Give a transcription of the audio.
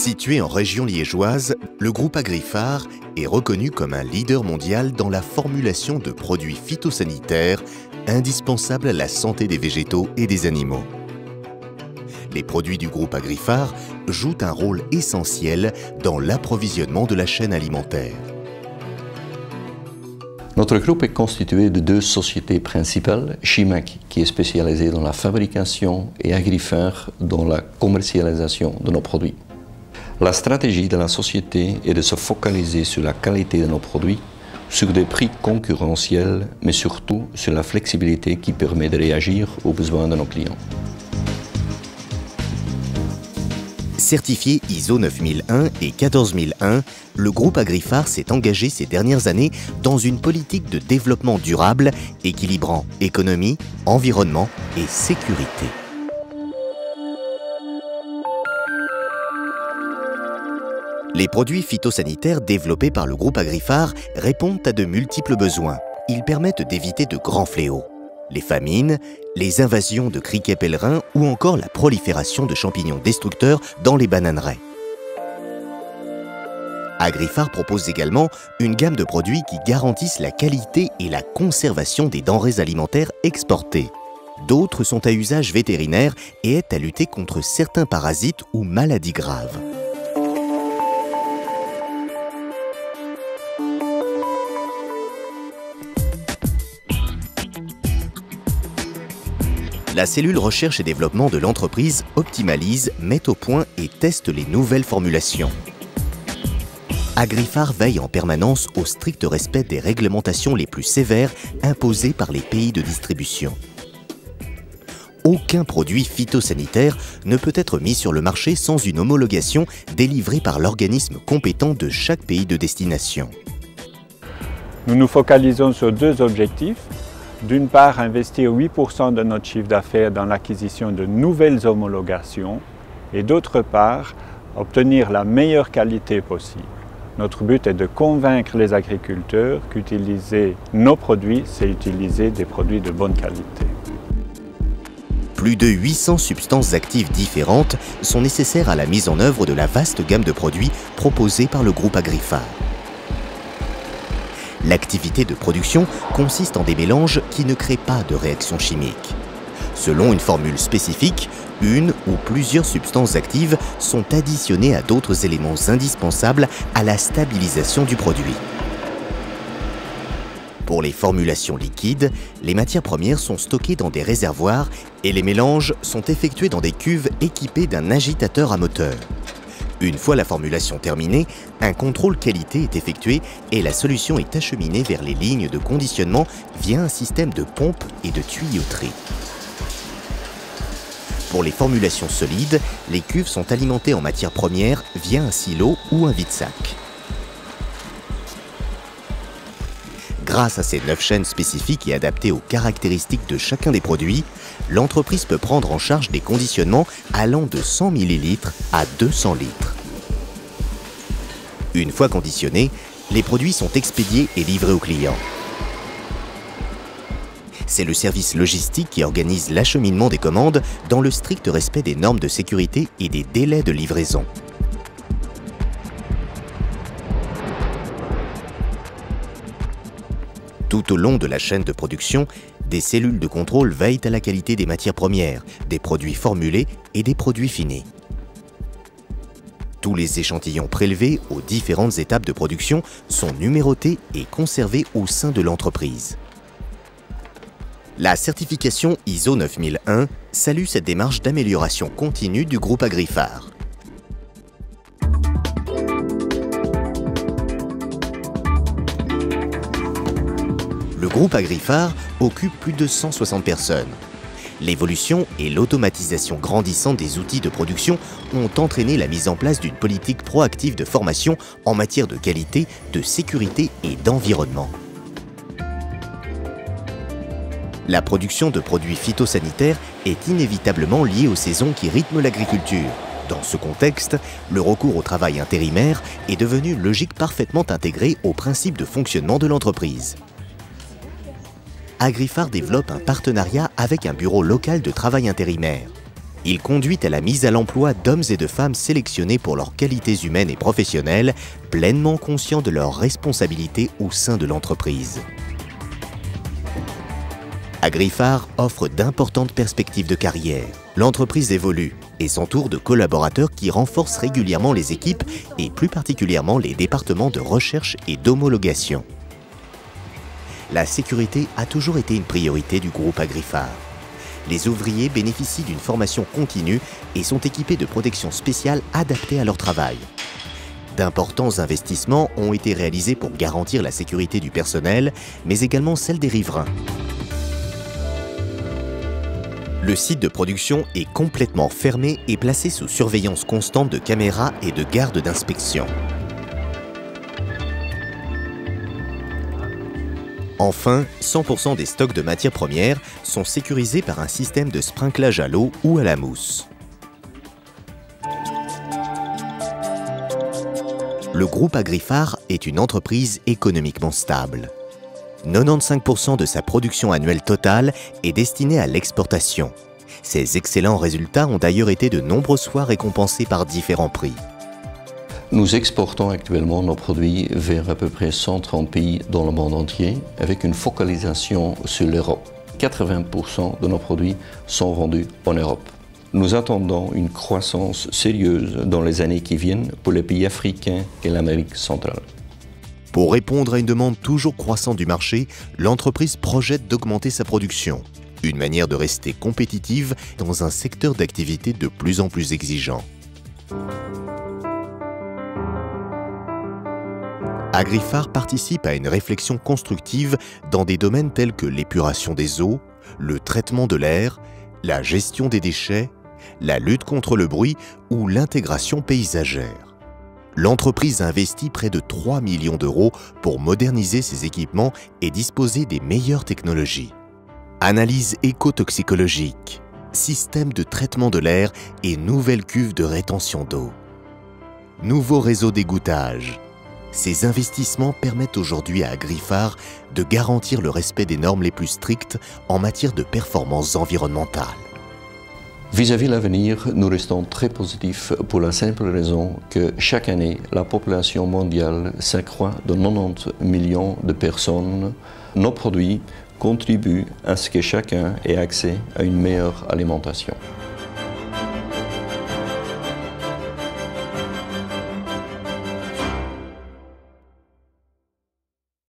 Situé en région liégeoise, le groupe Agriphar est reconnu comme un leader mondial dans la formulation de produits phytosanitaires indispensables à la santé des végétaux et des animaux. Les produits du groupe Agriphar jouent un rôle essentiel dans l'approvisionnement de la chaîne alimentaire. Notre groupe est constitué de deux sociétés principales, Chimac qui est spécialisée dans la fabrication et Agriphar dans la commercialisation de nos produits. La stratégie de la société est de se focaliser sur la qualité de nos produits, sur des prix concurrentiels, mais surtout sur la flexibilité qui permet de réagir aux besoins de nos clients. Certifié ISO 9001 et 14001, le groupe Agriphar s'est engagé ces dernières années dans une politique de développement durable équilibrant économie, environnement et sécurité. Les produits phytosanitaires développés par le groupe Agriphar répondent à de multiples besoins. Ils permettent d'éviter de grands fléaux, les famines, les invasions de criquets pèlerins ou encore la prolifération de champignons destructeurs dans les bananeraies. Agriphar propose également une gamme de produits qui garantissent la qualité et la conservation des denrées alimentaires exportées. D'autres sont à usage vétérinaire et aident à lutter contre certains parasites ou maladies graves. La cellule recherche et développement de l'entreprise optimalise, met au point et teste les nouvelles formulations. Agriphar veille en permanence au strict respect des réglementations les plus sévères imposées par les pays de distribution. Aucun produit phytosanitaire ne peut être mis sur le marché sans une homologation délivrée par l'organisme compétent de chaque pays de destination. Nous nous focalisons sur deux objectifs. D'une part, investir 8% de notre chiffre d'affaires dans l'acquisition de nouvelles homologations et d'autre part, obtenir la meilleure qualité possible. Notre but est de convaincre les agriculteurs qu'utiliser nos produits, c'est utiliser des produits de bonne qualité. Plus de 800 substances actives différentes sont nécessaires à la mise en œuvre de la vaste gamme de produits proposés par le groupe Agriphar. L'activité de production consiste en des mélanges qui ne créent pas de réaction chimique. Selon une formule spécifique, une ou plusieurs substances actives sont additionnées à d'autres éléments indispensables à la stabilisation du produit. Pour les formulations liquides, les matières premières sont stockées dans des réservoirs et les mélanges sont effectués dans des cuves équipées d'un agitateur à moteur. Une fois la formulation terminée, un contrôle qualité est effectué et la solution est acheminée vers les lignes de conditionnement via un système de pompe et de tuyauterie. Pour les formulations solides, les cuves sont alimentées en matière première via un silo ou un vide-sac. Grâce à ces 9 chaînes spécifiques et adaptées aux caractéristiques de chacun des produits, l'entreprise peut prendre en charge des conditionnements allant de 100 ml à 200 litres. Une fois conditionnés, les produits sont expédiés et livrés aux clients. C'est le service logistique qui organise l'acheminement des commandes dans le strict respect des normes de sécurité et des délais de livraison. Tout au long de la chaîne de production, des cellules de contrôle veillent à la qualité des matières premières, des produits formulés et des produits finis. Tous les échantillons prélevés aux différentes étapes de production sont numérotés et conservés au sein de l'entreprise. La certification ISO 9001 salue cette démarche d'amélioration continue du groupe Agriphar. Le groupe Agriphar occupe plus de 160 personnes. L'évolution et l'automatisation grandissante des outils de production ont entraîné la mise en place d'une politique proactive de formation en matière de qualité, de sécurité et d'environnement. La production de produits phytosanitaires est inévitablement liée aux saisons qui rythment l'agriculture. Dans ce contexte, le recours au travail intérimaire est devenu une logique parfaitement intégrée au principe de fonctionnement de l'entreprise. Agriphar développe un partenariat avec un bureau local de travail intérimaire. Il conduit à la mise à l'emploi d'hommes et de femmes sélectionnés pour leurs qualités humaines et professionnelles, pleinement conscients de leurs responsabilités au sein de l'entreprise. Agrifar offre d'importantes perspectives de carrière. L'entreprise évolue et s'entoure de collaborateurs qui renforcent régulièrement les équipes et plus particulièrement les départements de recherche et d'homologation. La sécurité a toujours été une priorité du groupe Agrifar. Les ouvriers bénéficient d'une formation continue et sont équipés de protections spéciales adaptées à leur travail. D'importants investissements ont été réalisés pour garantir la sécurité du personnel, mais également celle des riverains. Le site de production est complètement fermé et placé sous surveillance constante de caméras et de gardes d'inspection. Enfin, 100% des stocks de matières premières sont sécurisés par un système de sprinklage à l'eau ou à la mousse. Le groupe Agrifar est une entreprise économiquement stable. 95% de sa production annuelle totale est destinée à l'exportation. Ces excellents résultats ont d'ailleurs été de nombreuses fois récompensés par différents prix. Nous exportons actuellement nos produits vers à peu près 130 pays dans le monde entier, avec une focalisation sur l'Europe. 80% de nos produits sont vendus en Europe. Nous attendons une croissance sérieuse dans les années qui viennent pour les pays africains et l'Amérique centrale. Pour répondre à une demande toujours croissante du marché, l'entreprise projette d'augmenter sa production. Une manière de rester compétitive dans un secteur d'activité de plus en plus exigeant. Agrifar participe à une réflexion constructive dans des domaines tels que l'épuration des eaux, le traitement de l'air, la gestion des déchets, la lutte contre le bruit ou l'intégration paysagère. L'entreprise investit près de 3 millions d'euros pour moderniser ses équipements et disposer des meilleures technologies. Analyse écotoxicologique, système de traitement de l'air et nouvelles cuves de rétention d'eau. Nouveau réseau d'égouttage. Ces investissements permettent aujourd'hui à Agrifar de garantir le respect des normes les plus strictes en matière de performance environnementale. Vis-à-vis l'avenir, nous restons très positifs pour la simple raison que chaque année, la population mondiale s'accroît de 90 millions de personnes. Nos produits contribuent à ce que chacun ait accès à une meilleure alimentation.